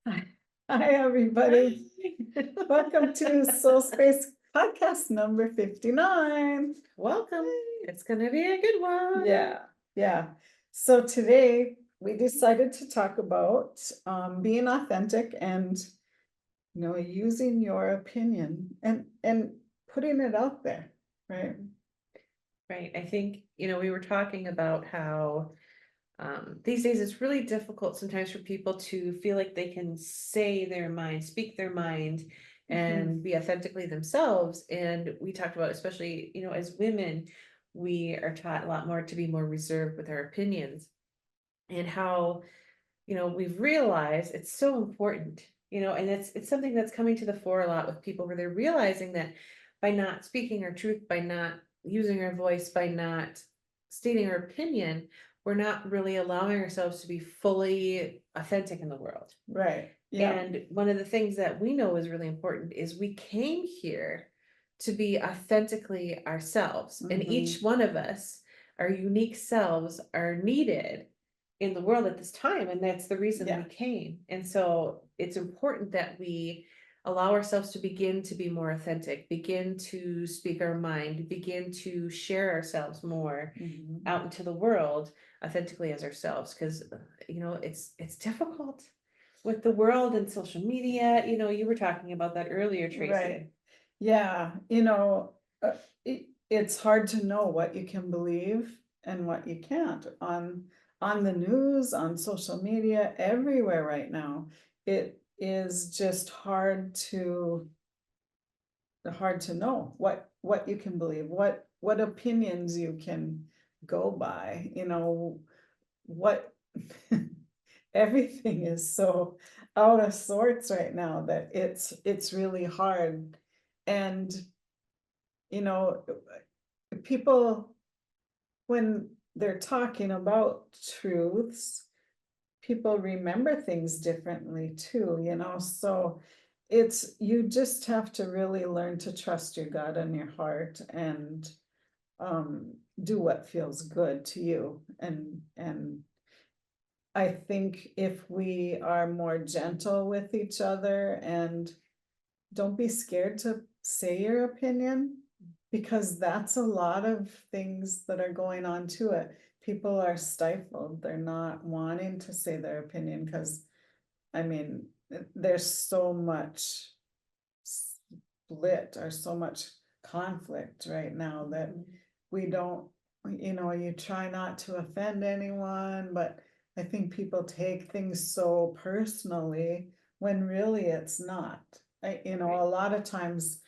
Hi, everybody. Welcome to SoulSpace podcast number 59. Welcome. It's going to be a good one. Yeah. So today we decided to talk about being authentic and using your opinion and putting it out there, right? Right. I think, we were talking about how these days it's really difficult sometimes for people to feel like they can say their mind, speak their mind, and be authentically themselves. And we talked about, especially, as women, we are taught a lot more to be more reserved with our opinions, and how, we've realized it's so important, and it's something that's coming to the fore a lot with people, where they're realizing that by not speaking our truth, by not using our voice, by not stating our opinion, we're not really allowing ourselves to be fully authentic in the world. Right. Yeah. And one of the things that we know is really important is we came here to be authentically ourselves. And each one of us, our unique selves, are needed in the world at this time. And that's the reason Yeah. we came. And so it's important that we allow ourselves to begin to be more authentic, begin to speak our mind, begin to share ourselves more out into the world authentically as ourselves. Because, it's difficult with the world and social media. You were talking about that earlier, Tracy. Right. Yeah. It's hard to know what you can believe and what you can't on the news, on social media, everywhere right now. It is just hard to know what you can believe, what opinions you can go by, what everything is so out of sorts right now that it's really hard. And you know people, when they're talking about truths, people remember things differently too, so you just have to really learn to trust your gut and your heart, and do what feels good to you. And I think if we are more gentle with each other and don't be scared to say your opinion, because that's a lot of things that are going on to it. People are stifled. They're not wanting to say their opinion because, I mean, there's so much split or so much conflict right now that we don't, you try not to offend anyone, but I think people take things so personally when really it's not. A lot of times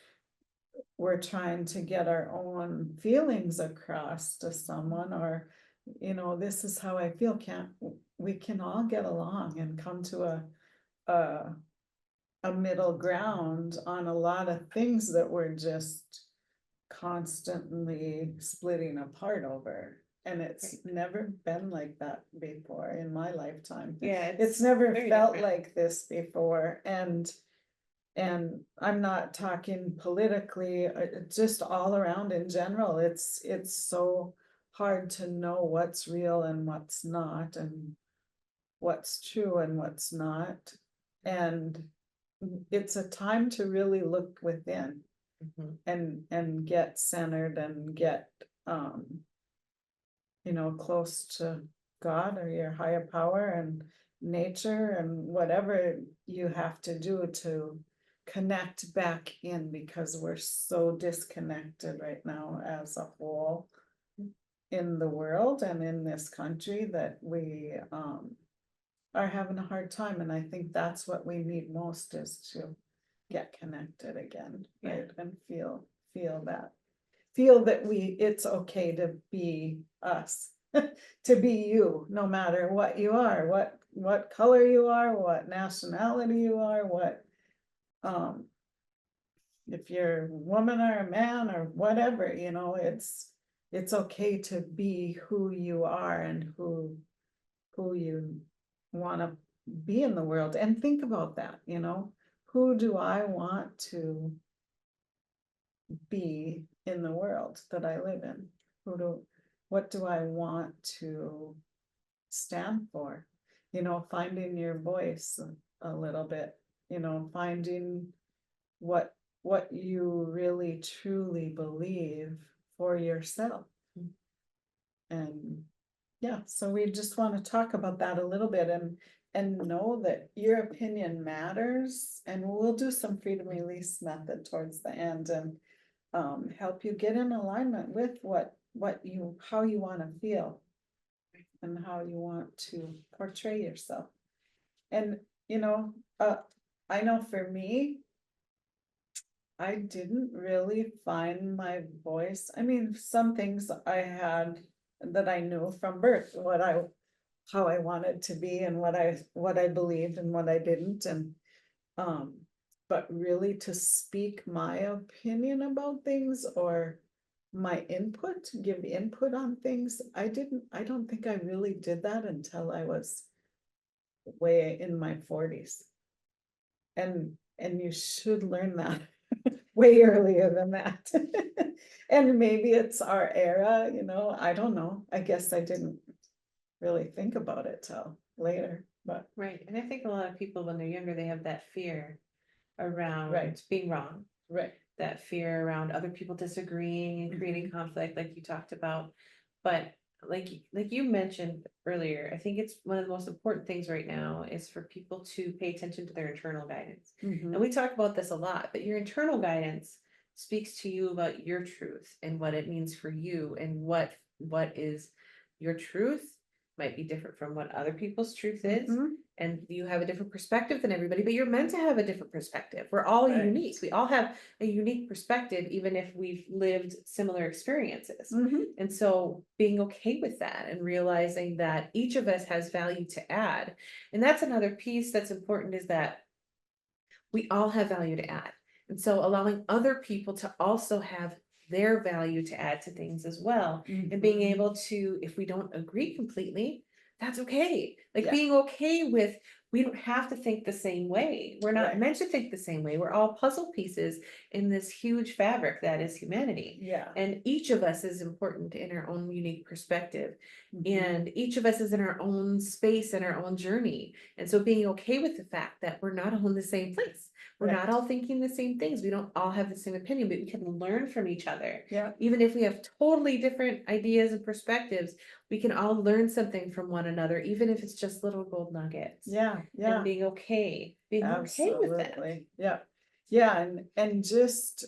we're trying to get our own feelings across to someone, or, this is how I feel. We can all get along and come to a middle ground on a lot of things that we're just constantly splitting apart over. And it's never been like that before in my lifetime. Yeah, It's never felt different. like this before. And I'm not talking politically, just all around in general. It's so hard to know what's real and what's not, and what's true and what's not. And it's a time to really look within and get centered and get close to God or your higher power and nature, and whatever you have to do to connect back in, because we're so disconnected right now as a whole in the world and in this country, that we are having a hard time. And I think that's what we need most, is to get connected again, right? And feel that it's okay to be us, to be you, no matter what you are, what color you are, what nationality you are, what if you're a woman or a man or whatever, it's okay to be who you are and who you want to be in the world. And think about that, who do I want to be in the world that I live in? What do I want to stand for? finding your voice a little bit, finding what you really truly believe for yourself. And yeah, so we just want to talk about that a little bit and know that your opinion matters, and we'll do some freedom release method towards the end and help you get in alignment with how you want to feel and how you want to portray yourself. And I know for me, I didn't really find my voice. I mean, some things I had that I knew from birth, how I wanted to be and what I believed and what I didn't. And but really to speak my opinion about things or my input, give input on things, I don't think I really did that until I was way in my 40s. And you should learn that way earlier than that. And maybe it's our era, I don't know. I guess I didn't really think about it till later, but Right. And I think a lot of people, when they're younger, they have that fear around Right. being wrong, right. that fear around other people disagreeing and creating conflict, like you talked about. But like you mentioned earlier, I think it's one of the most important things right now is for people to pay attention to their internal guidance. Mhm. And we talk about this a lot, but your internal guidance speaks to you about your truth and what it means for you, and what is your truth might be different from what other people's truth is. Mhm. And you have a different perspective than everybody, but you're meant to have a different perspective. We're all Right. unique. We all have a unique perspective, even if we've lived similar experiences. Mhm. And so being okay with that and realizing that each of us has value to add. And that's another piece that's important, is that we all have value to add. And so allowing other people to also have their value to add to things as well. And being Mhm. able to, if we don't agree completely, that's okay. Like Yeah. being okay with, we don't have to think the same way. We're not Right. meant to think the same way. We're all puzzle pieces in this huge fabric that is humanity. Yeah. And each of us is important in our own unique perspective. Mhm. And each of us is in our own space and our own journey. And so being okay with the fact that we're not all in the same place. We're Right. not all thinking the same things. We don't all have the same opinion, but we can learn from each other. Yeah. Even if we have totally different ideas and perspectives, we can all learn something from one another, even if it's just little gold nuggets. Yeah. And Yeah. being okay with that. Absolutely. Yeah. Yeah. And just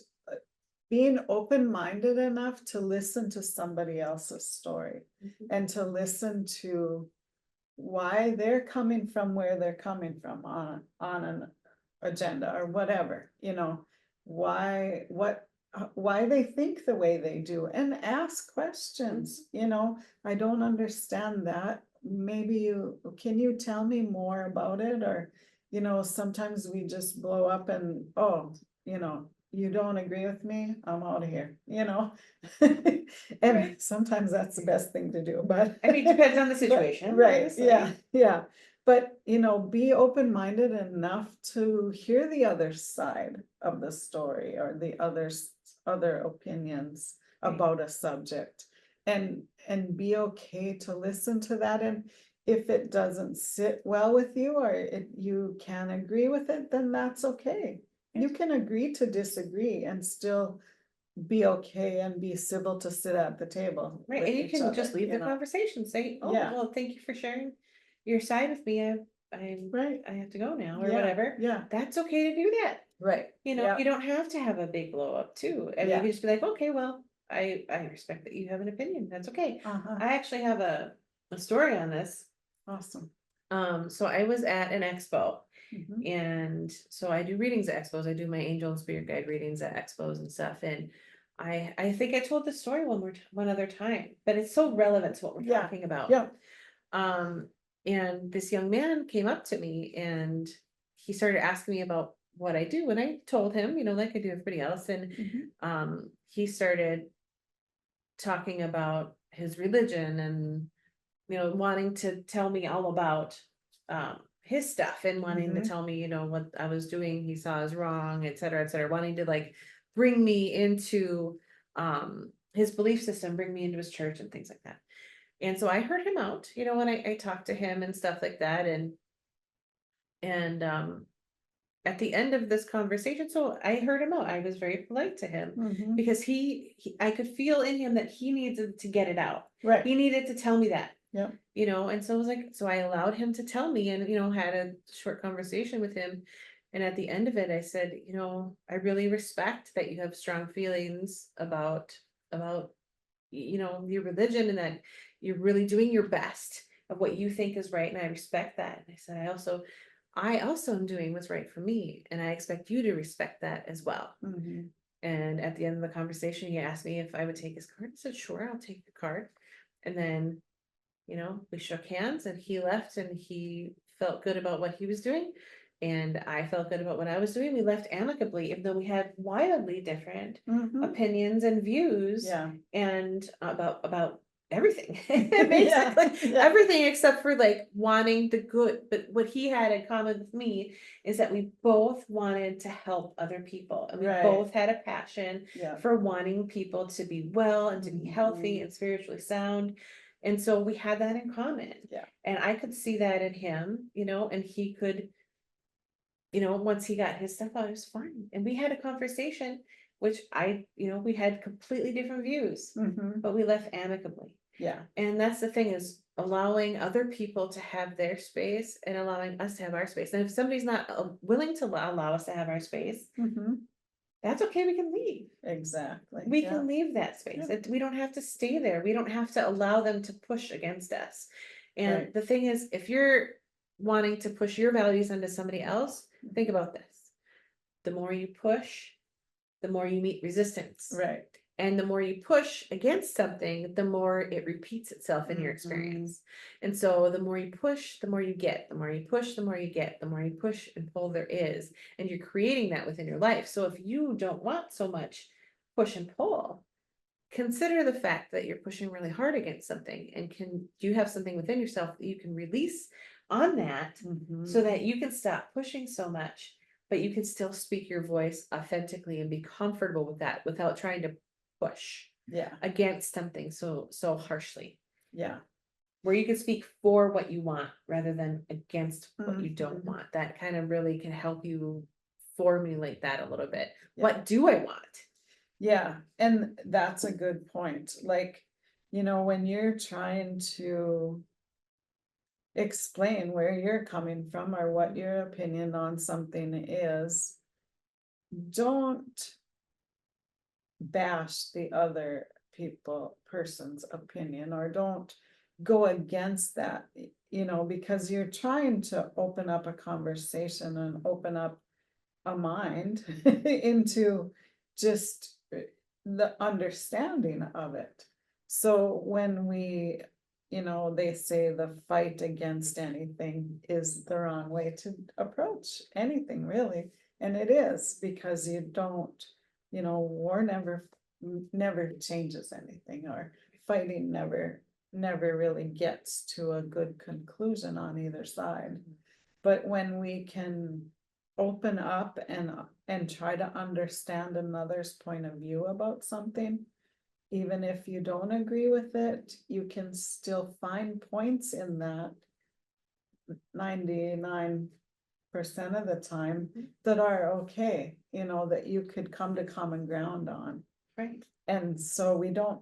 being open-minded enough to listen to somebody else's story Mhm. and to listen to why they're coming from where they're coming from on an agenda or whatever, why they think the way they do, and ask questions. I don't understand that. Maybe can you tell me more about it? Or, sometimes we just blow up and, oh, you don't agree with me, I'm out of here, And Right. sometimes that's the best thing to do, but. I mean, it depends on the situation, Right, honestly. yeah. But, be open-minded enough to hear the other side of the story or the other opinions Right. about a subject. And be okay to listen to that. And if it doesn't sit well with you, or you can agree with it, then that's okay. You can agree to disagree and still be okay and be civil to sit at the table Right. with And you each can other, just leave the conversation, say, oh, Yeah. well, thank you for sharing your side with me. Right. I have to go now, or Yeah, whatever. yeah. That's okay to do that. Right. Yeah. You don't have to have a big blow up too. I mean, you Yeah. can just be like, okay, well, I respect that you have an opinion. That's okay. Uh-huh. I actually have a story on this. Awesome. So I was at an expo, Mhm. and so I do readings at expos. I do my angel and spirit guide readings at expos and stuff. And I think I told this story one other time, but it's so relevant to what we're Yeah. talking about. Yeah. And this young man came up to me and he started asking me about what I do. And I told him, like I do everybody else. And Mhm. he started talking about his religion and, wanting to tell me all about his stuff, and wanting to Mhm. tell me, what I was doing, he saw as wrong, et cetera, wanting to like bring me into his belief system, bring me into his church and things like that. And so I heard him out, when I talked to him and stuff like that. And at the end of this conversation, so I heard him out. I was very polite to him Mhm. because I could feel in him that he needed to get it out. Right, He needed to tell me that, yep, and so I was like, so I allowed him to tell me and, had a short conversation with him. And at the end of it, I said, I really respect that you have strong feelings about, your religion, and that you're really doing your best of what you think is right. And I respect that. And I said, I also am doing what's right for me. And I expect you to respect that as well. mhm, And at the end of the conversation, he asked me if I would take his card. I said, sure, I'll take the card. And then, we shook hands and he left and he felt good about what he was doing. And I felt good about what I was doing. We left amicably, even though we had wildly different mhm, opinions and views yeah. and about everything, Yeah, basically yeah, everything except for like wanting the good. But what he had in common with me is that we both wanted to help other people, and we right, both had a passion yeah. for wanting people to be well and to be healthy Mhm. and spiritually sound. And so we had that in common. Yeah. And I could see that in him, and he could, once he got his stuff out, it was fine. And we had a conversation, which we had completely different views, Mhm. but we left amicably. Yeah, And that's the thing, is allowing other people to have their space and allowing us to have our space. And if somebody's not willing to allow us to have our space, mhm, that's okay. We can leave. exactly, We yeah, can leave that space. yeah, We don't have to stay there. We don't have to allow them to push against us. And right, the thing is, if you're wanting to push your values onto somebody else, think about this. The more you push, the more you meet resistance. right. And the more you push against something, the more it repeats itself in your Mhm. experience. And so the more you push, the more you get. The more you push, the more you get. The more you push and pull there is. And you're creating that within your life. So if you don't want so much push and pull, consider the fact that you're pushing really hard against something, and can you have something within yourself that you can release on that, Mhm. so that you can stop pushing so much, but you can still speak your voice authentically and be comfortable with that without trying to push Yeah, against something so harshly, yeah. where you can speak for what you want rather than against what you don't Mhm. want. That kind of really can help you formulate that a little bit. Yeah. What do I want? Yeah, and that's a good point. Like, when you're trying to explain where you're coming from or what your opinion on something is, don't bash the other person's opinion, or don't go against that, because you're trying to open up a conversation and open up a mind into just the understanding of it. So when they say the fight against anything is the wrong way to approach anything, really. And it is, because you don't, war never changes anything, or fighting never really gets to a good conclusion on either side. But when we can open up and try to understand another's point of view about something, even if you don't agree with it, you can still find points in that 99% of the time that are okay, that you could come to common ground on. Right. And so we don't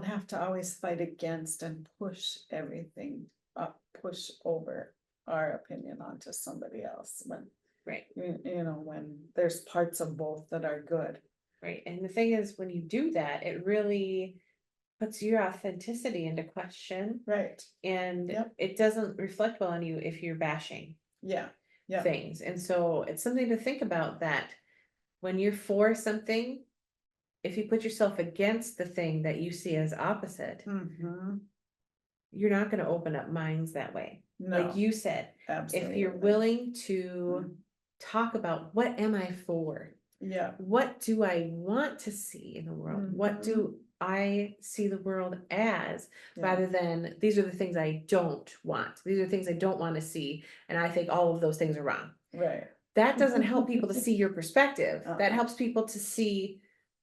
have to always fight against and push everything up, push over our opinion onto somebody else, when Right. when there's parts of both that are good. Right. And the thing is, when you do that, it really puts your authenticity into question, Right, and yep, it doesn't reflect well on you if you're bashing yeah, yeah. things. And so it's something to think about, that when you're for something, if you put yourself against the thing that you see as opposite, Mm-hmm. you're not going to open up minds that way. Like No, you said, if you're absolutely. willing to talk about, what am I for? Yeah. What do I want to see in the world? What Mhm. do I see the world as, Yeah. rather than, these are the things I don't want. These are things I don't want to see. And I think all of those things are wrong. Right. That doesn't help people to see your perspective. That Uh-uh. helps people to see,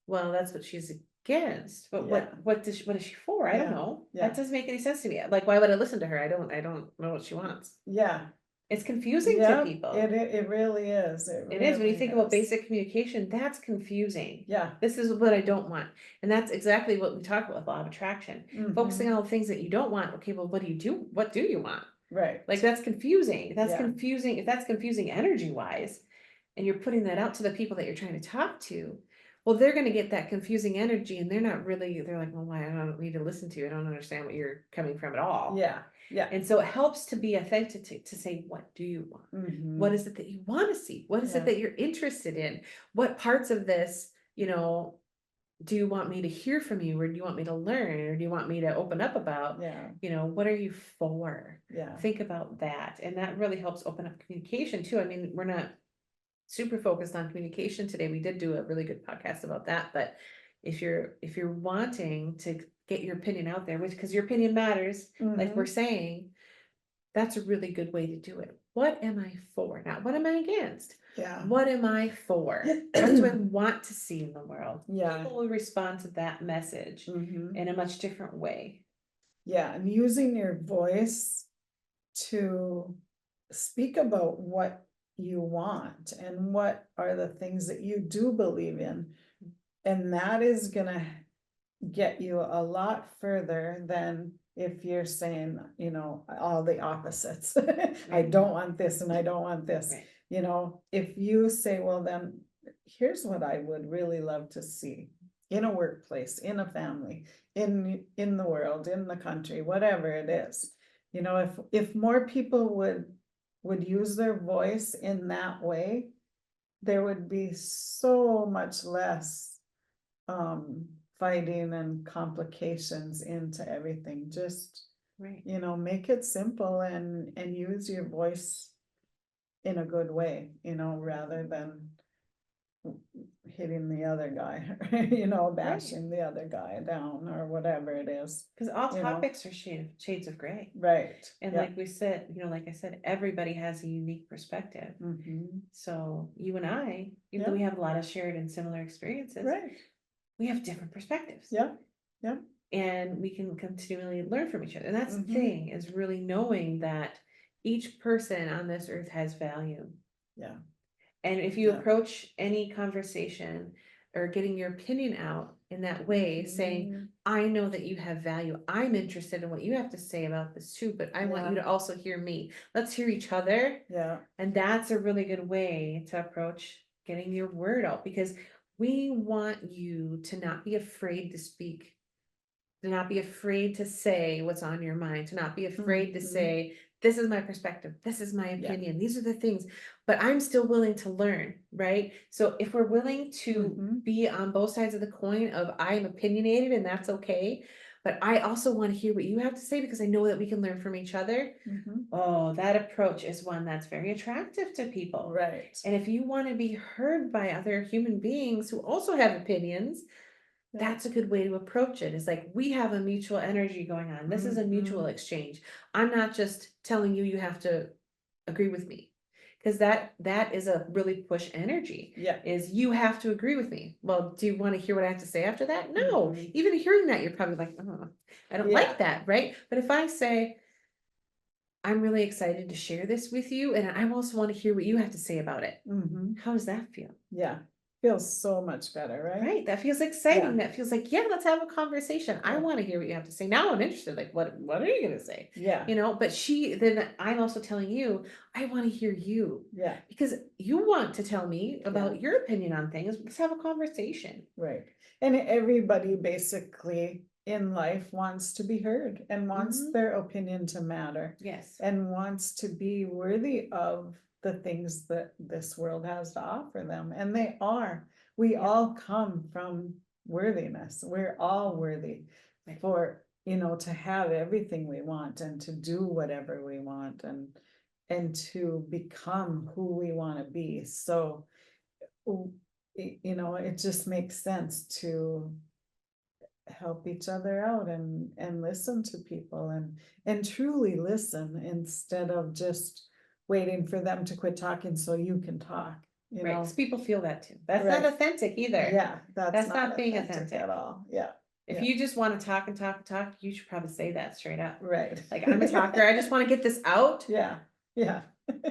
well, that's what she's against, but Yeah. what is she for? I don't Yeah, know. yeah. That doesn't make any sense to me. Like, why would I listen to her? I don't know what she wants. Yeah, It's confusing to yeah, people. it really is, it It is, when you really think about is. basic communication, that's confusing. Yeah. This is what I don't want. And that's exactly what we talk about with law of attraction. Focusing Mhm. on all the things that you don't want. Okay, well, what do you do? What do you want? Right. Like, that's confusing. That's Yeah. confusing. If that's confusing energy wise, and you're putting that out to the people that you're trying to talk to, well, they're going to get that confusing energy, and they're not really, they're like, well, why? I don't need to listen to you. I don't understand what you're coming from at all. Yeah, yeah. And so it helps to be authentic to say, what do you want? What is it that you want to see? What is it Yeah. that you're interested in? What parts of this, do you want me to hear from you, or do you want me to learn, or do you want me to open up about? Yeah, What are you for? yeah. Think about that. And that really helps open up communication too. I mean, we're not super focused on communication today. We did do a really good podcast about that, but if you're wanting to get your opinion out there, which, because your opinion matters, like we're Mhm. saying, that's a really good way to do it. What am I for? Not what am I against? Yeah. What am I for? What do I want to see in the world? Yeah. People will respond to that message Mhm. in a much different way. Yeah, and using your voice to speak about what you want and what are the things that you do believe in. And that is gonna get you a lot further than if you're saying, all the opposites. I Right. don't want this and I don't want this. Right. If you say, well, then here's what I would really love to see in a workplace, in a family, in the world, in the country, whatever it is. If more people would use their voice in that way, there would be so much less um fighting and complications into everything. Just, Right. make it simple and use your voice in a good way, rather than hitting the other guy, bashing the other guy down or whatever it is. Because all you know topics are shades of gray. right. And Yeah. like we said, like I said, everybody has a unique perspective. Mhm. So you and I, even though Yeah. we have a lot of shared and similar experiences, Right. we have different perspectives. Yeah. Yeah. And we can continually learn from each other. And that's the Mhm. thing, is really knowing that each person on this earth has value. Yeah. And if you Yeah. approach any conversation or getting your opinion out in that way, saying, Mhm. I know that you have value. I'm interested in what you have to say about this too, but I want you Yeah. to also hear me. Let's hear each other. Yeah. And that's a really good way to approach getting your word out, because we want you to not be afraid to speak, to not be afraid to say what's on your mind, to not be afraid to Mhm. say, this is my perspective, this is my Yeah. opinion, these are the things, but I'm still willing to learn, right? So if we're willing to Mhm. be on both sides of the coin of, I'm opinionated and that's okay, but I also want to hear what you have to say because I know that we can learn from each other. Mhm. Oh, that approach is one that's very attractive to people. Right. And if you want to be heard by other human beings who also have opinions, Yeah. that's a good way to approach it. It's like, we have a mutual energy going on. This is a mutual Mhm. exchange. I'm not just telling you have to agree with me. Because that is a really push energy. Yeah. Is you have to agree with me. Well, do you want to hear what I have to say after that? No. Mhm. Even hearing that, you're probably like, oh, I don't Yeah. like that, right? But if I say, I'm really excited to share this with you, and I also want to hear what you have to say about it. Mhm. How does that feel? Yeah. Feels so much better, right? Right, that feels exciting. Yeah. That feels like, yeah, let's have a conversation. I Yeah. want to hear what you have to say. Now I'm interested. Like, what are you gonna say? Yeah. But then I'm also telling you, I want to hear you, Yeah. because you want to tell me Yeah. about your opinion on things. Let's have a conversation. Right. And everybody basically in life wants to be heard and wants Mhm. their opinion to matter Yes. and wants to be worthy of the things that this world has to offer them. And they are. We Yeah. all come from worthiness. We're all worthy Right. for, to have everything we want and to do whatever we want and to become who we want to be. So it just makes sense to help each other out and listen to people and truly listen instead of just waiting for them to quit talking so you can talk. you Right, know, because people feel that too. That's not Right. authentic either. yeah, That's that's not not being authentic authentic. at all, yeah, If yeah. you just want to talk and talk and talk, you should probably say that straight up. Right. Like, I'm a talker, I just want to get this out, Yeah, yeah.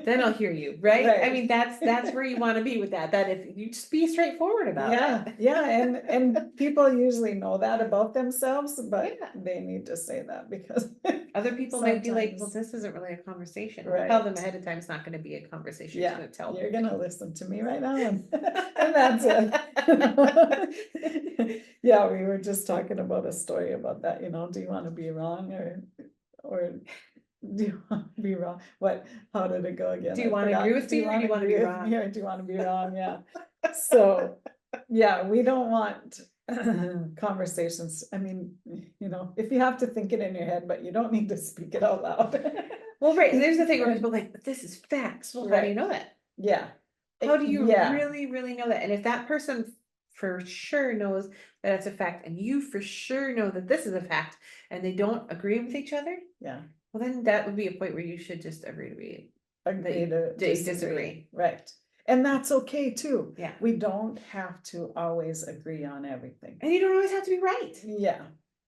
then I'll hear you, right? I Right. mean, that's where you want to be with that, that if you just be straightforward about Yeah, it. yeah, and people usually know that about themselves, but Yeah. they need to say that because Other people might be like, well, sometimes, this isn't really a conversation. We'll tell them right, ahead of time, it's not gonna be a conversation, just yeah, gonna tell you're them. gonna listen to me right now and that's it. Yeah, we were just talking about a story about that, do you wanna be wrong or do you wanna be wrong? How did it go again? Do you I want to agree forgot. with Do you me or do wanna you want to be agree with me wrong? or do you wanna be wrong? Yeah. So, yeah, we don't want conversations. I mean, if you have to think it in your head, but you don't need to speak it out loud. Well, right, and there's the thing where And- people are like, but this is facts. Well, how do you Right, know that? yeah. How do you Yeah, really, really know that? And if that person for sure knows that it's a fact, and you for sure know that this is a fact, and they don't agree with each other, yeah. well, then that would be a point where you should just agree to be, Agree to that you disagree. Right. And that's okay too. Yeah. We don't have to always agree on everything. And you don't always have to be right. Yeah,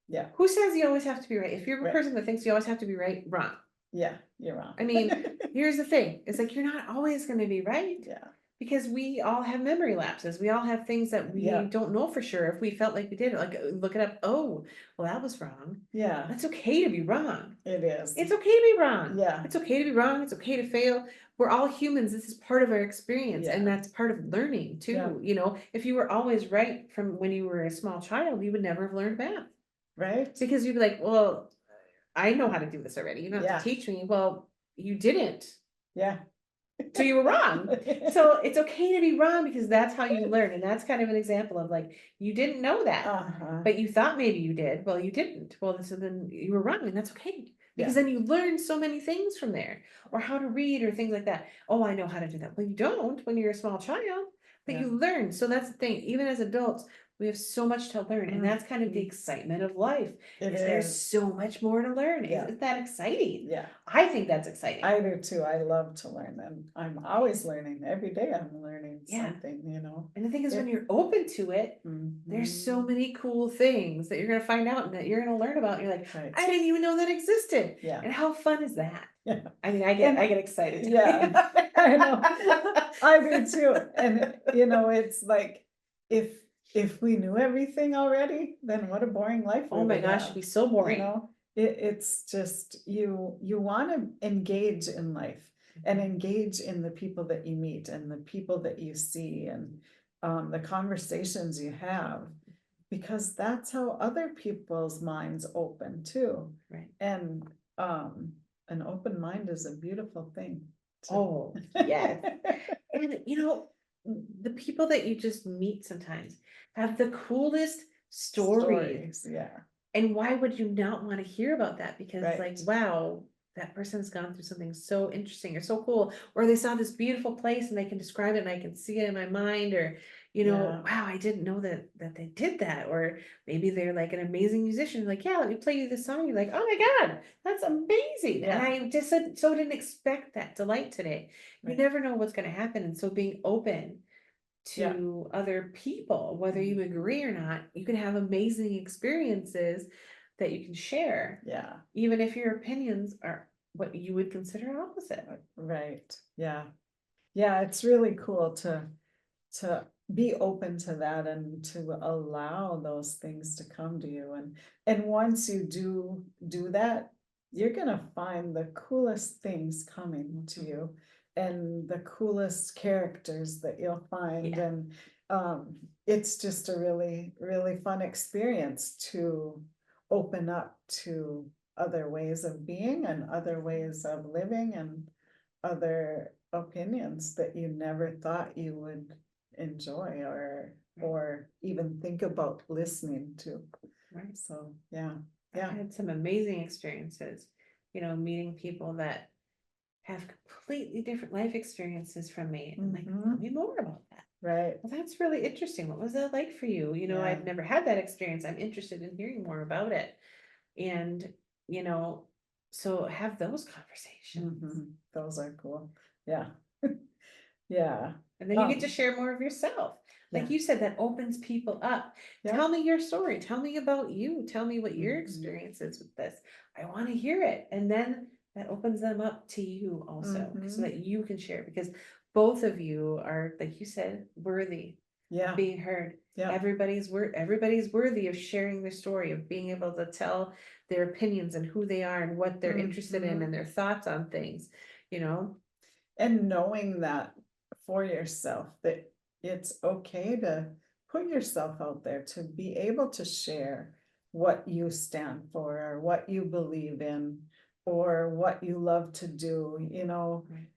yeah, Who says you always have to be right? If you're a Right. person that thinks you always have to be right, wrong. yeah, you're wrong. I mean, here's the thing. It's like, you're not always gonna be right. Yeah, Because we all have memory lapses. We all have things that we Yeah. don't know for sure. If we felt like we did, like look it up. Oh, well, that was wrong. yeah, That's okay to be wrong. it is. It's okay to be wrong. Yeah. It's okay to be wrong. It's okay to fail. We're all humans. This is part of our experience. And Yeah. that's part of learning too. Yeah. You know, if you were always right from when you were a small child, you would never have learned math. Right? Because you'd be like, well, I know how to do this already. You don't have Yeah. to teach me. Well, you didn't. Yeah. So you were wrong. So it's okay to be wrong because that's how you learn. And that's kind of an example of like, you didn't know that, Uh-huh. but you thought maybe you did. Well, you didn't. Well, so then you were wrong and that's okay. Because Yeah. then you learn so many things from there or how to read or things like that. Oh, I know how to do that. Well, you don't when you're a small child, but Yeah. you learn. So that's the thing. Even as adults, we have so much to learn. And that's kind of the Mhm. excitement of life. It There's is. so much more to learn. Yeah. Isn't that exciting? Yeah. I think that's exciting. I do too. I love to learn and I'm always learning. Every day I'm learning Yeah. something, And the thing is, when It- you're open to it, there's so Mhm. many cool things that you're gonna find out and that you're gonna learn about. And you're like, Right. I didn't even know that existed. Yeah. And how fun is that? Yeah. I mean, I And- get excited. Yeah, I know. I do too. And it's like if we knew everything already, then what a boring life we Oh my would gosh, have. it'd be so boring. It's just you want to engage in life and engage in the people that you meet and the people that you see and the conversations you have, because that's how other people's minds open too. Right. And an open mind is a beautiful thing. Oh, yes. And the people that you just meet sometimes have the coolest stories. Yeah, And why would you not want to hear about that? Because Right. like, wow, that person's gone through something so interesting or so cool, or they saw this beautiful place and they can describe it and I can see it in my mind, or Yeah. wow, I didn't know that they did that, or maybe they're like an amazing musician, like, yeah, let me play you this song. You're like, oh my God, that's amazing. And Yeah. I just so didn't expect that delight today. You Right. never know what's going to happen. And so being open Yeah. to other people, whether you agree or not, you can have amazing experiences that you can share, Yeah, even if your opinions are what you would consider opposite. right. Yeah. Yeah, it's really cool to be open to that and to allow those things to come to you. And once you do that, you're gonna find the coolest things coming to you and the coolest characters that you'll find. Yeah. And it's just a really, really fun experience to open up to other ways of being and other ways of living and other opinions that you never thought you would enjoy or even think about listening to. Right. So yeah, I yeah, had some amazing experiences, meeting people that have completely different life experiences from me. And like, tell me more about that. right. Well, that's really interesting. What was that like for you? Yeah. I've never had that experience. I'm interested in hearing more about it. And, so have those conversations. Those are cool. Yeah. Yeah. And then you get to share more of yourself. Like Yeah. you said, that opens people up. Yeah. Tell me your story. Tell me about you. Tell me what your Mhm. experience is with this. I want to hear it. And then that opens them up to you also, so Mhm. that you can share, because both of you are, like you said, worthy Yeah. of being heard. Yeah. Everybody's worthy of sharing their story, of being able to tell their opinions and who they are and what they're interested in Mhm. and their thoughts on things, you know? And knowing that for yourself, that it's okay to put yourself out there, to be able to share what you stand for, or what you believe in, or what you love to do, you know. Right.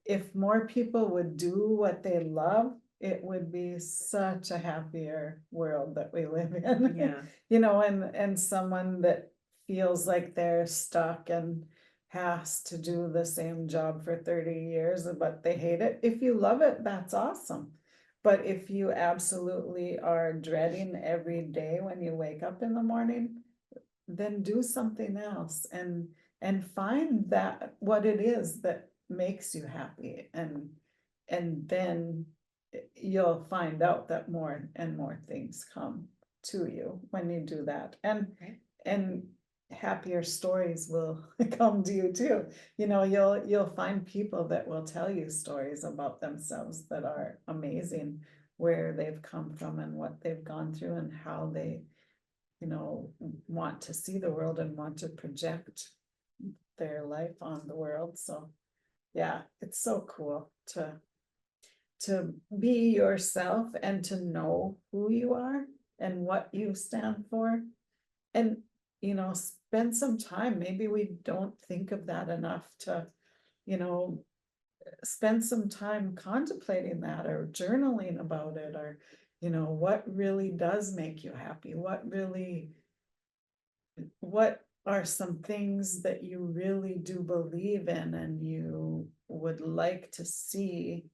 If more people would do what they love, it would be such a happier world that we live in. Yeah. You know, and someone that feels like they're stuck and has to do the same job for 30 years, but they hate it. If you love it, that's awesome. But if you absolutely are dreading every day when you wake up in the morning, then do something else and find that what it is that makes you happy, and then you'll find out that more and more things come to you when you do that, Right. and happier stories will come to you too. You know, you'll find people that will tell you stories about themselves that are amazing, where they've come from and what they've gone through and how they, you know, want to see the world and want to project their life on the world. So yeah, it's so cool to be yourself and to know who you are and what you stand for. And, you know, spend some time. Maybe we don't think of that enough to, you know, spend some time contemplating that or journaling about it, or, you know, what really does make you happy? What are some things that you really do believe in and you would like to see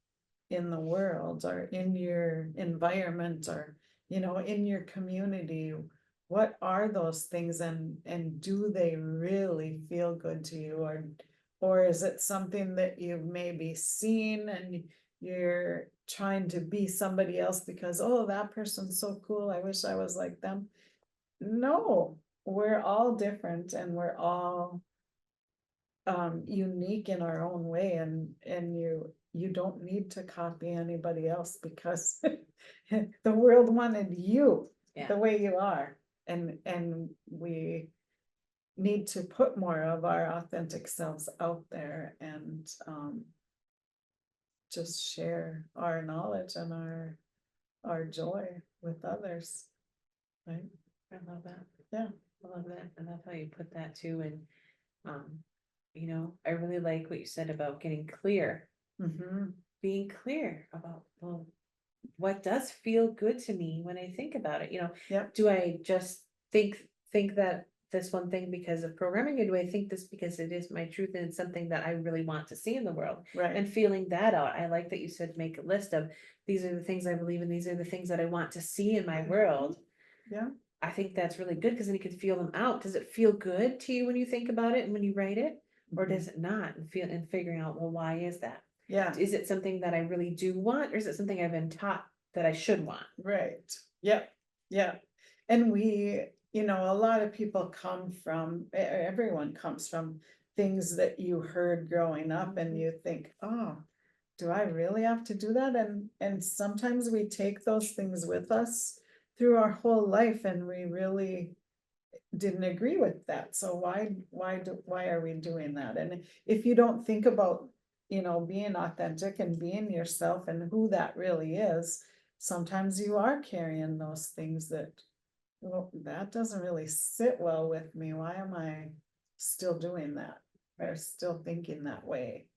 in the world or in your environment, or, you know, in your community? What are those things, and do they really feel good to you, or is it something that you've maybe seen and you're trying to be somebody else because, oh, that person's so cool, I wish I was like them? No, we're all different and we're all unique in our own way, and you don't need to copy anybody else because the world wanted you Yeah. the way you are, and we need to put more of our authentic selves out there, and just share our knowledge and our joy with others, right? I love that. Yeah. I love that. I love how you put that too. And, um, you know, I really like what you said about getting clear, Mm-hmm. being clear about, well, what does feel good to me when I think about it? You know, Yep. do I just think that this one thing because of programming, or do I think this because it is my truth and it's something that I really want to see in the world? Right. And feeling that out. I like that you said make a list of, these are the things I believe in, these are the things that I want to see in my world. Yeah. I think that's really good, because then you can feel them out. Does it feel good to you when you think about it and when you write it? Or does it not? And figuring out, well, why is that? Yeah. Is it something that I really do want, or is it something I've been taught that I should want? Right. Yep. Yeah. And we, you know, a lot of people come from, everyone comes from things that you heard growing up, and you think, oh, do I really have to do that? And sometimes we take those things with us through our whole life, and we really didn't agree with that. So why are we doing that? And if you don't think about, you know, being authentic and being yourself and who that really is, sometimes you are carrying those things that, well, that doesn't really sit well with me. Why am I still doing that? Or still thinking that way?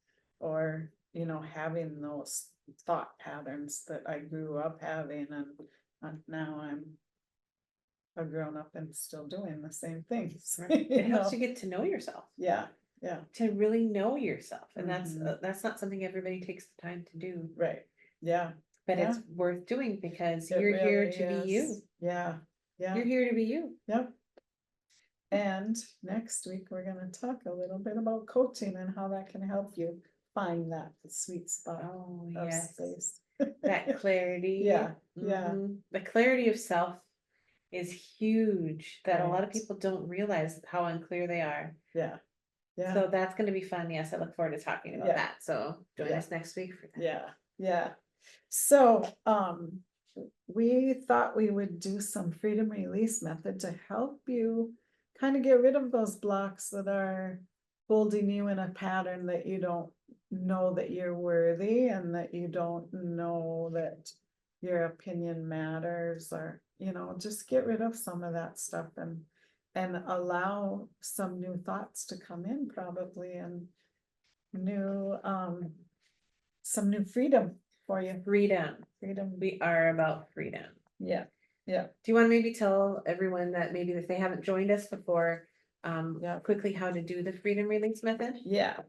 Or, you know, having those thought patterns that I grew up having, and now I'm a grown up and still doing the same things. Right. It You helps you know? get to know yourself, Yeah, yeah, to really know yourself. And Mhm. that's not something everybody takes the time to do, Right, yeah, but yeah, it's worth doing, because it you're here really to be you. is. Yeah, yeah, You're here to be you. yep. And next week, we're gonna talk a little bit about coaching and how that can help you find that sweet spot Oh, of yes, space. that clarity. Yeah, yeah. The clarity of self is huge, that a lot of Right. people don't realize how unclear they are. Yeah, yeah, So that's gonna be fun. Yes, I look forward to talking about Yeah. that. So join Yeah. us next week for that. yeah, yeah. So, we thought we would do some freedom release method to help you kind of get rid of those blocks that are holding you in a pattern that you don't know that you're worthy, and that you don't know that your opinion matters, or, just get rid of some of that stuff, and allow some new thoughts to come in, probably, and new, some new freedom for you. Freedom. Freedom. We are about freedom. Yeah, yeah, Do you want to maybe tell everyone that maybe if they haven't joined us before, Yeah. quickly how to do the freedom release method? yeah.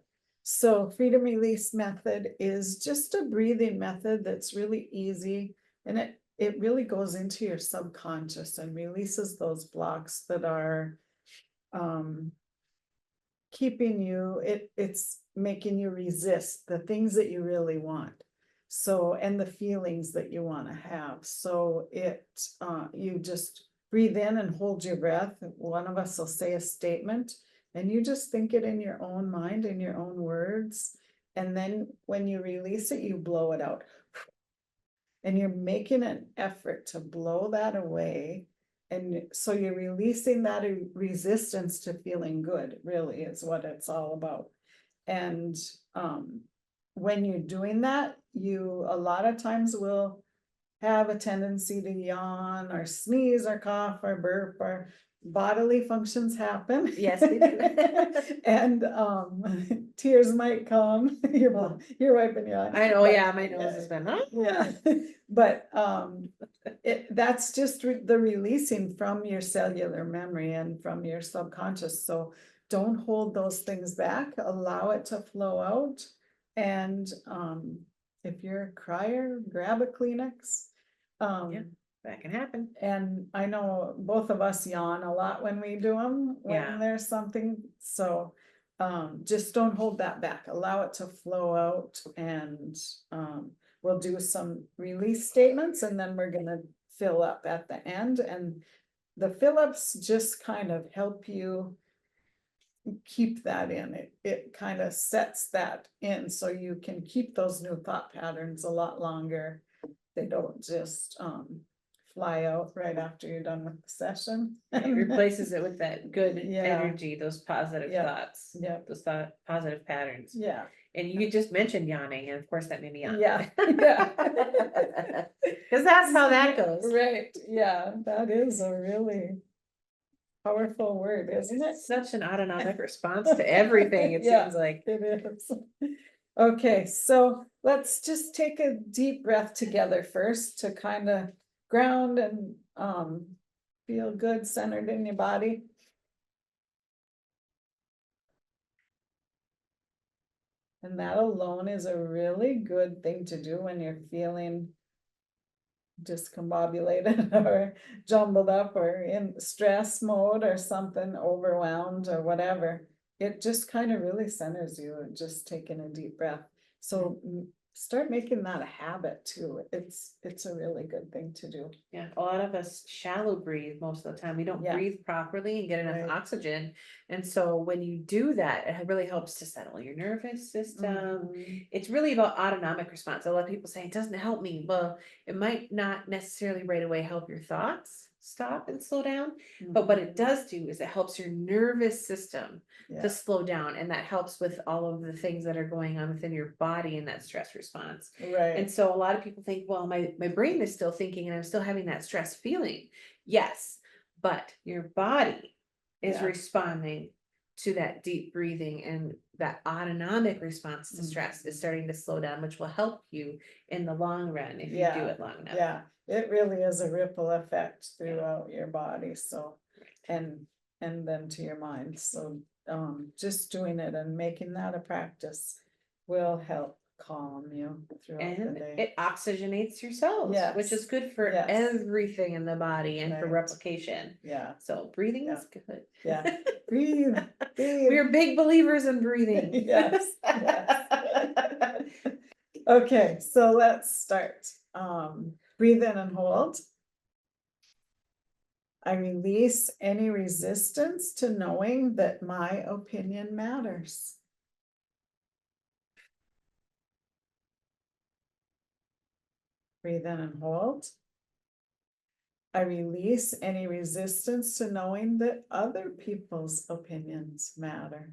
So freedom release method is just a breathing method that's really easy, and it really goes into your subconscious and releases those blocks that are keeping you, it's making you resist the things that you really want. So, and the feelings that you want to have. So you just breathe in and hold your breath. One of us will say a statement, and you just think it in your own mind, in your own words. And then when you release it, you blow it out. And you're making an effort to blow that away. And so you're releasing that resistance to feeling good, really, is what it's all about. And when you're doing that, you a lot of times will have a tendency to yawn or sneeze or cough or burp, or bodily functions happen. Yes, they do. And tears might come. You're wiping your eye. I know, But, yeah, my nose has been, huh? yeah, but that's just the releasing from your cellular memory and from your subconscious. So don't hold those things back, allow it to flow out. And if you're a crier, grab a Kleenex. Yeah. That can happen. And I know both of us yawn a lot when we do them, Yeah. when there's something, so just don't hold that back, allow it to flow out. And we'll do some release statements, and then we're gonna fill up at the end, and the fill-ups just kind of help you keep that in. It kind of sets that in, so you can keep those new thought patterns a lot longer. They don't just fly out right after you're done with the session. It replaces it with that good Yeah. energy, those positive Yeah. thoughts. Yeah. Those positive patterns. Yeah, And you just mentioned yawning, and of course that made me yawn. yeah, yeah. Cause that's how that goes. Right, yeah, that is a really powerful word, isn't it? Such an autonomic response to everything, it Yeah. seems like. It is. Okay, so let's just take a deep breath together first to kind of ground and feel good, centered in your body. And that alone is a really good thing to do when you're feeling discombobulated or jumbled up or in stress mode or something, overwhelmed or whatever. It just kind of really centers you, and just taking a deep breath. So start making that a habit too. It's a really good thing to do. Yeah, a lot of us shallow breathe most of the time. We don't Yeah. breathe properly and get enough Right. oxygen. And so when you do that, it really helps to settle your nervous system. Mhm. It's really about autonomic response. A lot of people say it doesn't help me. Well, it might not necessarily right away help your thoughts stop and slow down. But what it does do is it helps your nervous system Yeah. to slow down. And that helps with all of the things that are going on within your body in that stress response. Right. And so a lot of people think, well, my brain is still thinking and I'm still having that stress feeling. Yes, but your body is Yeah. responding to that deep breathing, and that autonomic response to stress is starting to slow down, which will help you in the long run if you do it long enough. Yeah, it really is a ripple effect throughout your body. So, and then to your mind. So just doing it and making that a practice will help. calm you throughout the And day. it oxygenates your cells, which is Yes, good for yes. everything in the body and for Right. replication. Yeah, So breathing Yeah. is good. yeah. Breathe, breathe. We're big believers in breathing. Yes, yes. Okay, so let's start. Breathe in and hold. I release any resistance to knowing that my opinion matters. Breathe in and hold. I release any resistance to knowing that other people's opinions matter.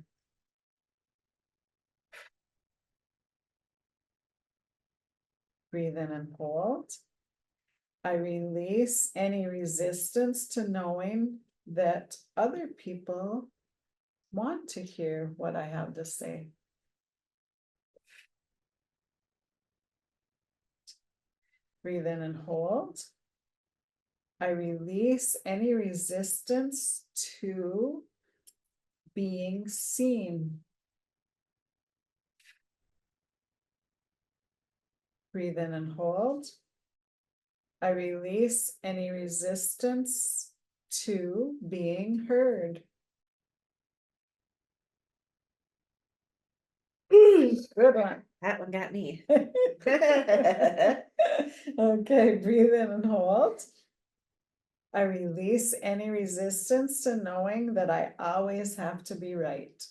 Breathe in and hold. I release any resistance to knowing that other people want to hear what I have to say. Breathe in and hold. I release any resistance to being seen. Breathe in and hold. I release any resistance to being heard. Good one. That one got me. Okay, breathe in and hold. I release any resistance to knowing that I always have to be right.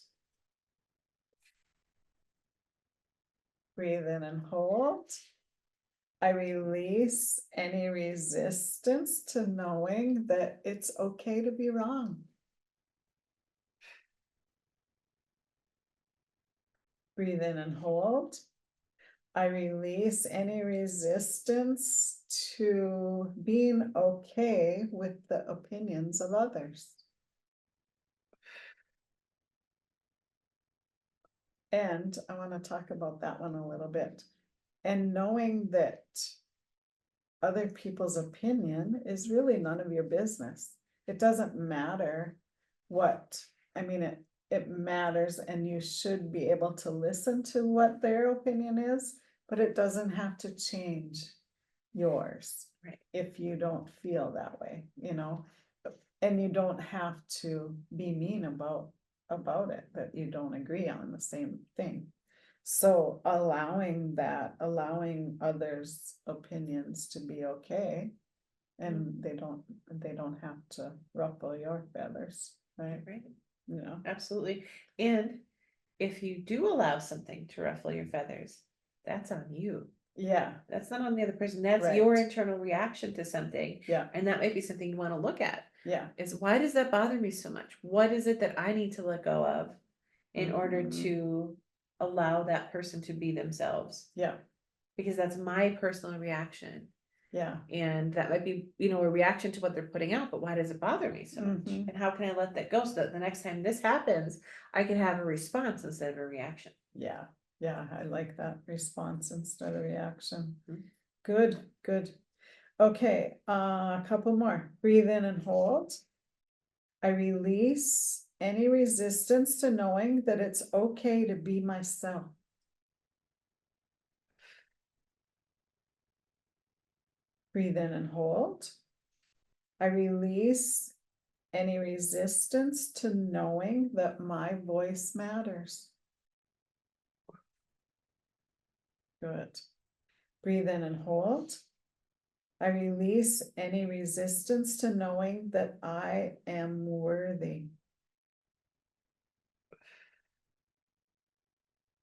Breathe in and hold. I release any resistance to knowing that it's okay to be wrong. Breathe in and hold. I release any resistance to being okay with the opinions of others. And I want to talk about that one a little bit. And knowing that other people's opinion is really none of your business. It doesn't matter what, I mean, it matters, and you should be able to listen to what their opinion is, but it doesn't have to change yours. Right. If you don't feel that way, you know, and you don't have to be mean about it, that you don't agree on the same thing. So allowing that, allowing others' opinions to be okay, and they don't have to ruffle your feathers, right? Right. You know, Absolutely. And if you do allow something to ruffle your feathers, that's on you. yeah, That's not on the other person. That's your Right. internal reaction to something. yeah, And that might be something you want to look at. yeah. Is why does that bother me so much? What is it that I need to let go of in order Mhm. to allow that person to be themselves? Yeah, Because that's my personal reaction. yeah. And that might be, you know, a reaction to what they're putting out, but why does it bother me so much? Mhm. And how can I let that go so that the next time this happens, I can have a response instead of a reaction? Yeah, yeah, I like that response instead of reaction. Mhm. Good, good. Okay, a couple more. Breathe in and hold. I release any resistance to knowing that it's okay to be myself. Breathe in and hold. I release any resistance to knowing that my voice matters. Good. Breathe in and hold. I release any resistance to knowing that I am worthy.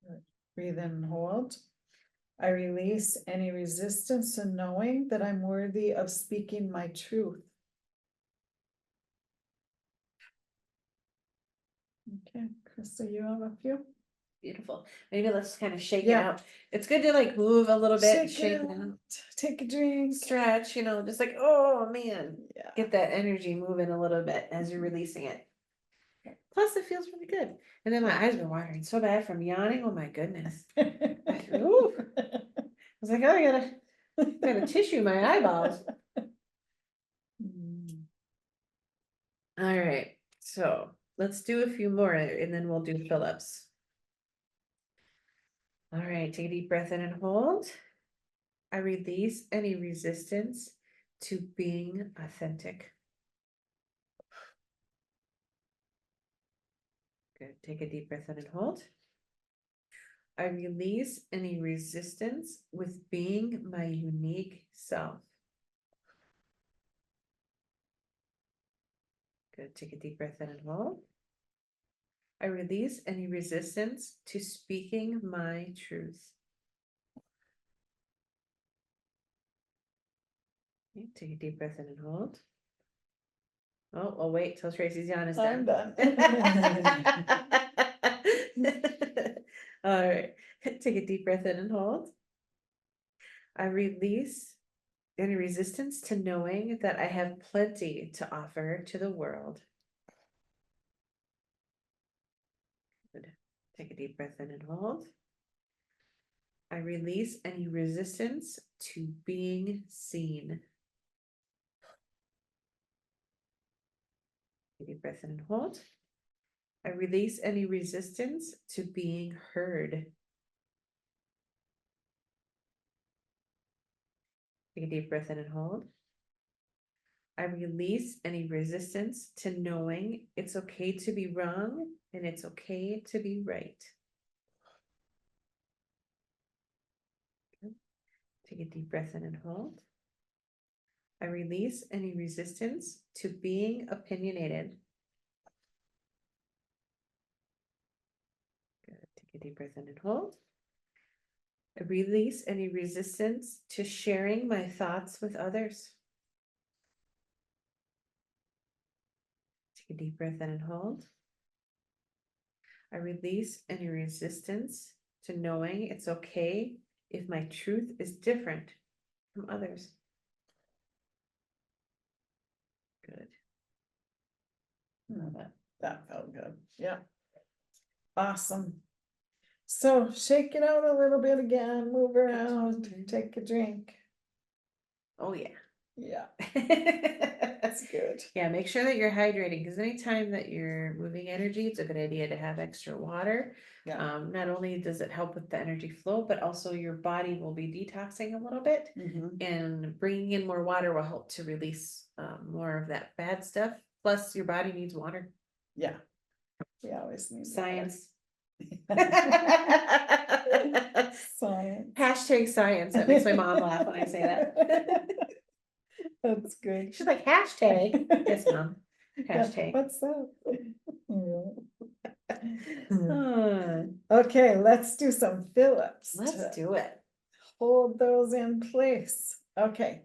Good. Breathe in and hold. I release any resistance to knowing that I'm worthy of speaking my truth. Okay, Krista, you have a few? Beautiful. Maybe let's kind of shake it Yeah. out. It's good to like move a little bit, shake it out, Take a drink. stretch, you know, just like, oh man, Yeah. get that energy moving a little bit as you're releasing it. Plus, it feels really good. And then my eyes were watering so bad from yawning. Oh my goodness. Ooh. I was like, oh, I gotta tissue my eyeballs. Mm. All right, so let's do a few more and then we'll do fill-ups. All right, take a deep breath in and hold. I release any resistance to being authentic. Good. Take a deep breath in and hold. I release any resistance with being my unique self. Good. Take a deep breath in and hold. I release any resistance to speaking my truth. Okay, take a deep breath in and hold. Oh, I'll wait till Tracy's yawn is I'm done. done. All right, take a deep breath in and hold. I release any resistance to knowing that I have plenty to offer to the world. Good. Take a deep breath in and hold. I release any resistance to being seen. Take a deep breath in and hold. I release any resistance to being heard. Take a deep breath in and hold. I release any resistance to knowing it's okay to be wrong and it's okay to be right. Good. Take a deep breath in and hold. I release any resistance to being opinionated. Good. Take a deep breath in and hold. I release any resistance to sharing my thoughts with others. Take a deep breath in and hold. I release any resistance to knowing it's okay if my truth is different from others. Good. Oh, that felt good. Yeah. Awesome. So shake it out a little bit again, move around, take a drink. Oh, yeah. Yeah, that's good. Yeah, make sure that you're hydrating because anytime that you're moving energy, it's a good idea to have extra water. Yeah. Not only does it help with the energy flow, but also your body will be detoxing a little bit, Mhm. and bringing in more water will help to release more of that bad stuff. Plus, your body needs water. Yeah. We always need Science. water. Science. Hashtag science. That makes my mom laugh when I say that. That's good. She's like, hashtag. Yes, mom. Yeah, Hashtag. what's that? Uh, Okay, let's do some fill-ups. let's to do it. Hold those in place. Okay,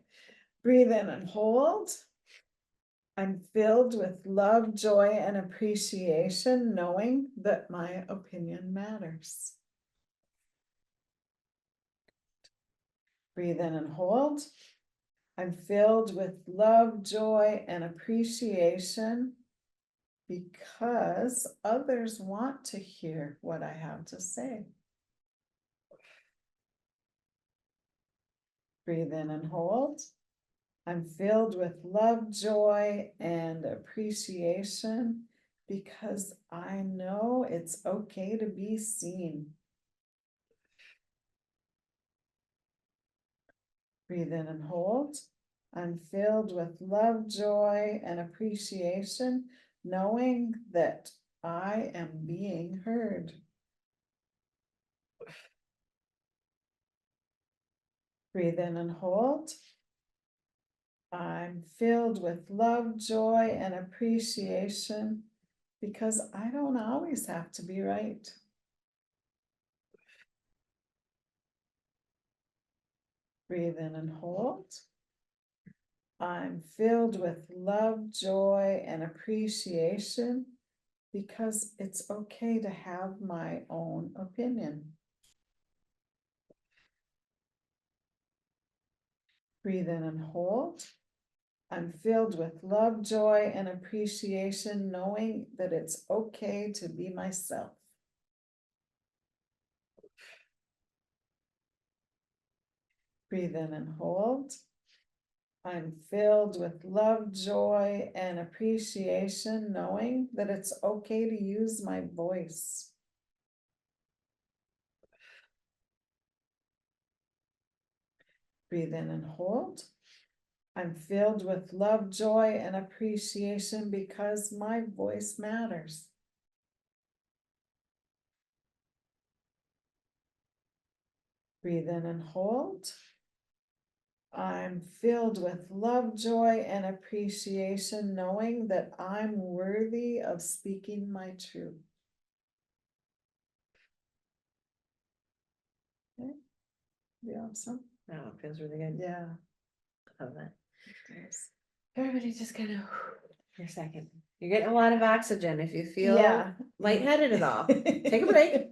breathe in and hold. I'm filled with love, joy, and appreciation, knowing that my opinion matters. Breathe in and hold. I'm filled with love, joy, and appreciation because others want to hear what I have to say. Breathe in and hold. I'm filled with love, joy, and appreciation because I know it's okay to be seen. Breathe in and hold. I'm filled with love, joy, and appreciation, knowing that I am being heard. Breathe in and hold. I'm filled with love, joy, and appreciation because I don't always have to be right. Breathe in and hold. I'm filled with love, joy, and appreciation because it's okay to have my own opinion. Breathe in and hold. I'm filled with love, joy, and appreciation, knowing that it's okay to be myself. Breathe in and hold. I'm filled with love, joy, and appreciation, knowing that it's okay to use my voice. Breathe in and hold. I'm filled with love, joy, and appreciation because my voice matters. Breathe in and hold. I'm filled with love, joy, and appreciation, knowing that I'm worthy of speaking my truth. Okay. Yeah, awesome. Oh, it feels really good. Yeah. Love that. There's- Everybody just kind of, for a second. You're getting a lot of oxygen. If you feel Yeah. lightheaded at all, take a break.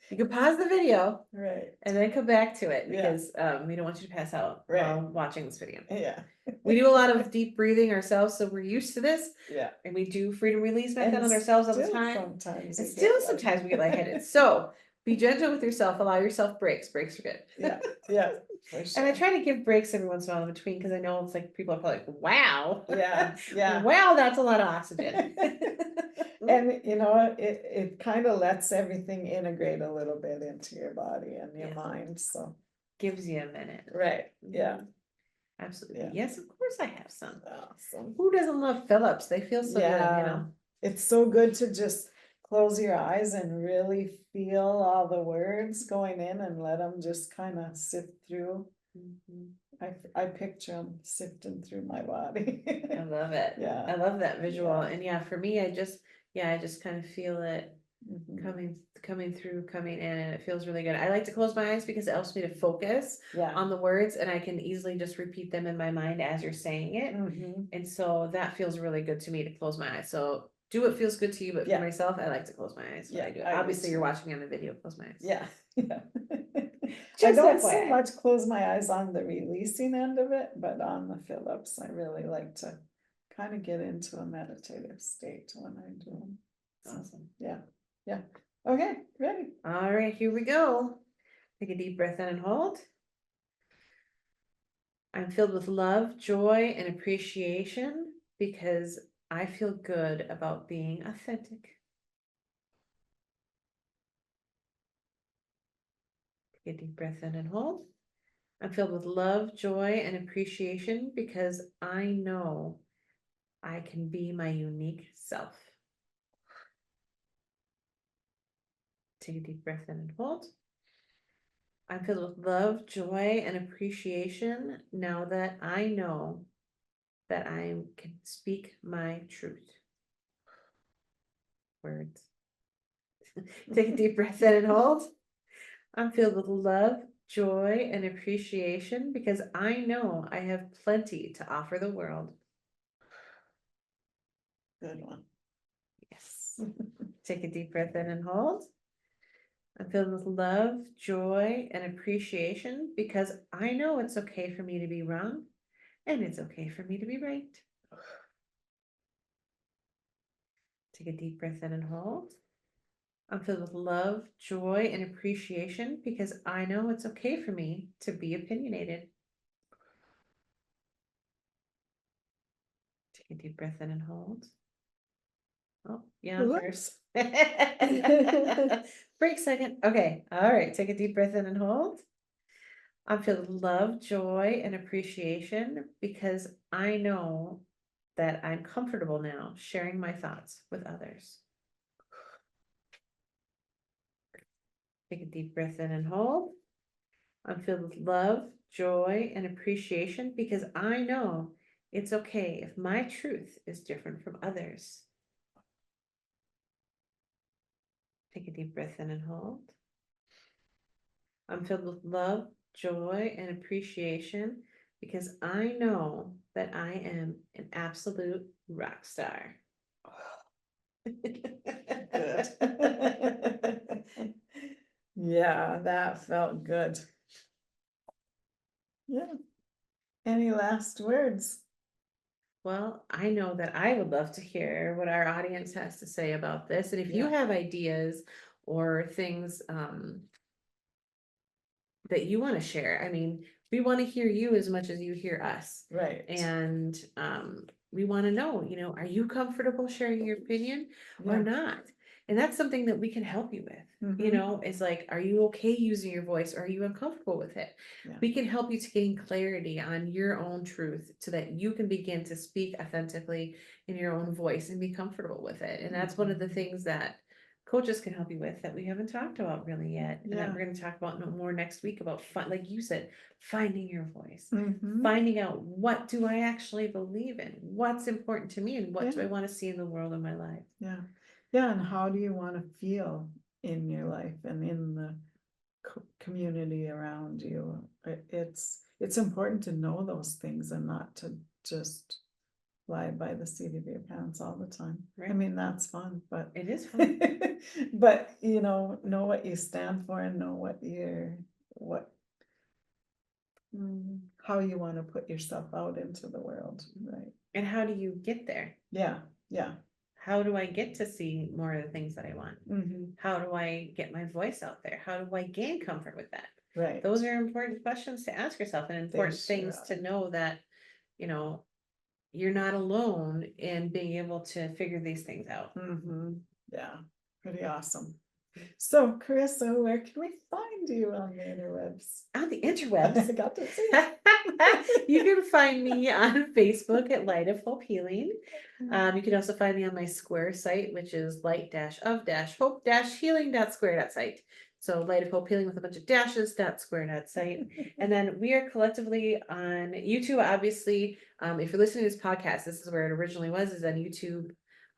You can pause the video Right, and then come back to it Yeah. because we don't want you to pass out Right. while watching this video. yeah, We do a lot of deep breathing ourselves, so we're used to this, yeah. and we do freedom release method And on ourselves all the still time. sometimes And you still get sometimes we get lightheaded. So be gentle with yourself, allow yourself breaks. Breaks are good. Yeah, yeah, for And I sure. try to give breaks every once in a while in between because I know it's like people are probably like, wow. Yeah, yeah. Wow, that's a lot of oxygen. And you know, it kind of lets everything integrate a little bit into your body and your Yes. mind, so. Gives you a minute. Right, yeah. Mhm. Absolutely. Yeah. Yes, of course I have some. Awesome. Who doesn't love Phillips? They feel so good, you know. It's so good to just close your eyes and really feel all the words going in and let them just kind of sift through. Mhm. I picture them sifting through my body. I love it. Yeah. I love that visual. Yeah. And yeah, for me, I just kind of feel it Mhm. coming through, coming in, and it feels really good. I like to close my eyes because it helps me to focus Yeah. on the words, and I can easily just repeat them in my mind as you're saying it. Mhm. And so that feels really good to me to close my eyes. So do what feels good to you, but for Yeah. myself, I like to close my eyes when Yeah, I do it. I do Obviously, you're too. watching me on the video, close my eyes. Yeah, yeah. I Just don't so FYI. much close my eyes on the releasing end of it, but on the Phillips, I really like to kind of get into a meditative state when I do them. So, Awesome. yeah, yeah. Okay, ready. All right, here we go. Take a deep breath in and hold. I'm filled with love, joy, and appreciation because I feel good about being authentic. Take a deep breath in and hold. I'm filled with love, joy, and appreciation because I know I can be my unique self. Take a deep breath in and hold. I'm filled with love, joy, and appreciation now that I know that I can speak my truth. Words. Take a deep breath in and hold. I'm filled with love, joy, and appreciation because I know I have plenty to offer the world. Good one. Yes. Take a deep breath in and hold. I'm filled with love, joy, and appreciation because I know it's okay for me to be wrong and it's okay for me to be right. Take a deep breath in and hold. I'm filled with love, joy, and appreciation because I know it's okay for me to be opinionated. Take a deep breath in and hold. Oh, yeah, Whoops. first. Break second. Okay. All right. Take a deep breath in and hold. I'm filled with love, joy, and appreciation because I know that I'm comfortable now sharing my thoughts with others. Take a deep breath in and hold. I'm filled with love, joy, and appreciation because I know it's okay if my truth is different from others. Take a deep breath in and hold. I'm filled with love, joy, and appreciation because I know that I am an absolute rock star. Good. Yeah, that felt good. Yeah. Any last words? Well, I know that I would love to hear what our audience has to say about this. And if you Yeah. have ideas or things that you want to share, I mean, we want to hear you as much as you hear us. Right. And we want to know, are you comfortable sharing your opinion or Yeah. not? And that's something that we can help you with. You know, is like, are you okay using your voice? Or are you uncomfortable with it? Yeah. We can help you to gain clarity on your own truth so that you can begin to speak authentically in your own voice and be comfortable with it. And that's one of the things that coaches can help you with that we haven't talked about really yet. And that Yeah. we're going to talk about more next week about like you said, finding your voice, Mhm. finding out what do I actually believe in? What's important to me and what do Yeah. I want to see in the world in my life? Yeah. Yeah. And how do you want to feel in your life and in the community around you? It's important to know those things and not to just fly by the seat of your pants all the time. I Right. mean, that's fun, but It is fun. but you know what you stand for and know what how you want to put yourself out into the world, right? And how do you get there? Yeah. Yeah. How do I get to see more of the things that I want? Mhm. How do I get my voice out there? How do I gain comfort with that? Right. Those are important questions to ask yourself and important sure things are. to know that, you know, you're not alone in being able to figure these things out. Yeah, pretty awesome. So, Carissa, where can we find you on the interwebs? On the I interwebs, got to see it. you can find me on Facebook at Light of Hope Healing. You can also find me on my Square site, which is light-of-hope-healing.square.site. So Light of Hope Healing with a bunch of dashes.square.site. And then we are collectively on YouTube. Obviously, if you're listening to this podcast, this is where it originally was, is on YouTube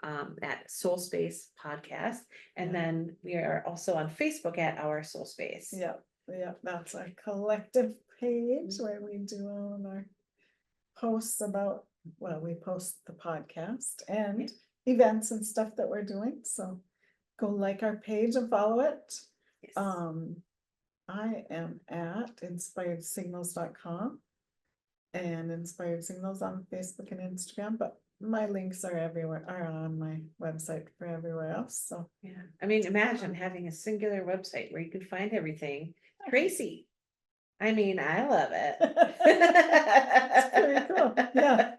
at SoulSpace Podcast. And Yeah. then we are also on Facebook at Our SoulSpace. Yeah, yeah, that's our collective page where we do all of our posts about, well, we post the podcast and events and stuff that we're doing. So go like our page and follow it. Yes. I am at inspiredsignals.com and Inspired Signals on Facebook and Instagram, but my links are everywhere, are on my website for everywhere else. So yeah, I mean, imagine having a singular website where you can find everything. Tracy, I mean, I love it. It's pretty cool. Yeah.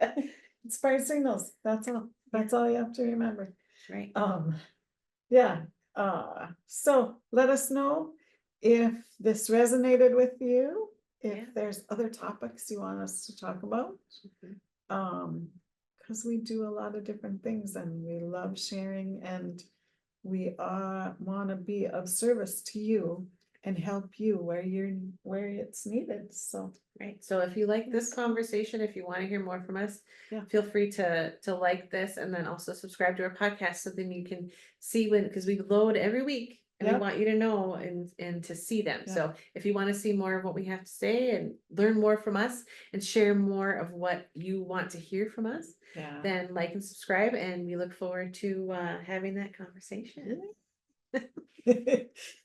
Inspired Signals. That's all. That's all you have to remember. Right. Yeah. So let us know if this resonated with you, if there's other topics you want us to talk about. Because we do a lot of different things and we love sharing and we want to be of service to you and help you where it's needed. So right. So if you like this conversation, if you want to hear more from us, yeah, feel free to like this and then also subscribe to our podcast so then you can see when, because we load every week and we want you to know and to see them. So if you want to see more of what we have to say and learn more from us and share more of what you want to hear from us, then like and subscribe, and we look forward to having that conversation.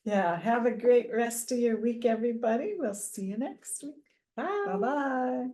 Yeah, have a great rest of your week, everybody. We'll see you next week. Bye. Bye-bye.